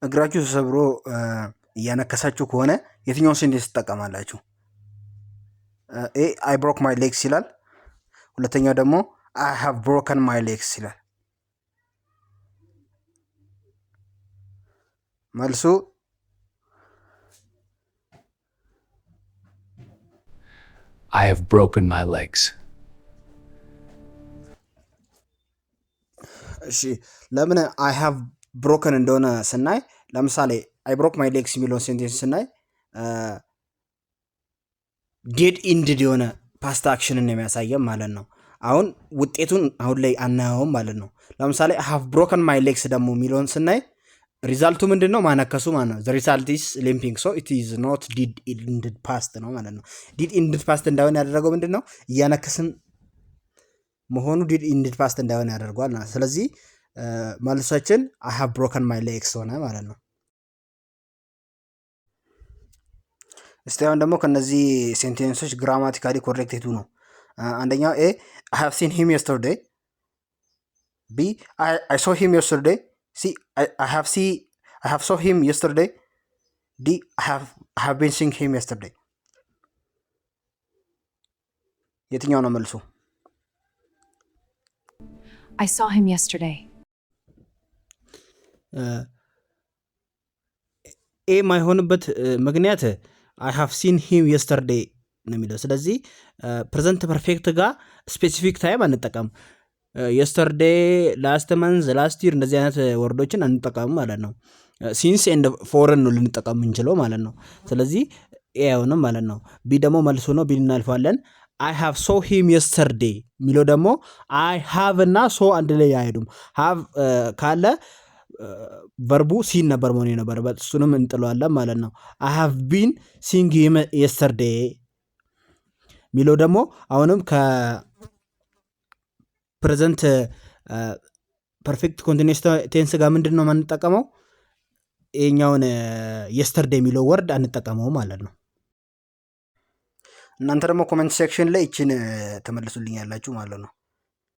እግራችሁ ተሰብሮ እያነከሳችሁ ከሆነ የትኛውን ሴንቴንስ ትጠቀማላችሁ? ኤ አይ ብሮክ ማይ ሌግስ ይላል። ሁለተኛው ደግሞ አይ ሃቭ ብሮከን ማይ ሌግስ ይላል። መልሱ I have broken my legs. እሺ ለምን አይ ሃቭ ብሮከን እንደሆነ ስናይ ለምሳሌ አይ ብሮክ ማይ ሌግስ የሚለውን ሴንቴንስ ስናይ ዴድ ኢንድድ የሆነ ፓስት አክሽንን የሚያሳየም ማለት ነው። አሁን ውጤቱን አሁን ላይ አናየውም ማለት ነው። ለምሳሌ ሃቭ ብሮከን ማይ ሌግስ ደግሞ የሚለውን ስናይ ሪዛልቱ ምንድን ነው? ማነከሱ ማለት ነው። ሪዛልት ኢዝ ሊምፒንግ ሶ ኢት ኢዝ ኖት ዲድ ኢንድድ ፓስት ነው ማለት ነው። ዲድ ኢንድድ ፓስት እንዳይሆን ያደረገው ምንድን ነው? እያነከስን መሆኑ ዲድ ኢንድድ ፓስት እንዳይሆን ያደርገዋል። ስለዚህ መልሳችን አይ ሃቭ ብሮከን ማይ ሌግስ ሆነ ማለት ነው። እስቲ አሁን ደግሞ ከነዚህ ሴንቴንሶች ግራማቲካሊ ኮሬክት የቱ ነው? አንደኛው ኤ አይ ሃቭ ሲን ሂም የስተርዴይ፣ ቢ አይ ሶ ሂም የስተርዴይ፣ ሲ አይ ሃቭ ሶ ሂም የስተርዴይ፣ ዲ አይ ሃቭ ቢን ሲንግ ሂም የስተርዴይ። የትኛው ነው መልሱ? I saw him yesterday. ኤ ማይሆንበት ምክንያት አይ ሃቭ ሲን ሂም የስተርዴይ ነው የሚለው። ስለዚህ ፕሬዘንት ፐርፌክት ጋር ስፔሲፊክ ታይም አንጠቀም። የስተርዴይ፣ ላስት መንዝ፣ ላስት ይር እንደዚህ አይነት ወርዶችን አንጠቀም ማለት ነው። ሲንስ ኤንድ ፎርን ነው ልንጠቀም የምንችለው ማለት ነው። ስለዚህ ኤ አይሆንም ማለት ነው። ቢ ደግሞ መልሱ ነው። ቢ እናልፋለን። አይ ሃቭ ሶ ሂም የስተርዴይ የሚለው ደግሞ አይ ሃቭ እና ሶ አንድ ላይ አይሄዱም። ሃቭ ካለ ቨርቡ ሲን ነበር መሆን የነበረበት፣ እሱንም እንጥለዋለን ማለት ነው። አይ ሃቭ ቢን ሲንግ ሂም የስተርዴይ የሚለው ደግሞ አሁንም ከፕሬዘንት ፐርፌክት ኮንቲኒዩስ ቴንስ ጋር ምንድን ነው የምንጠቀመው? ይሄኛውን የስተርዴይ የሚለው ወርድ አንጠቀመው ማለት ነው። እናንተ ደግሞ ኮመንት ሴክሽን ላይ ይችን ተመልሱልኝ ያላችሁ ማለት ነው።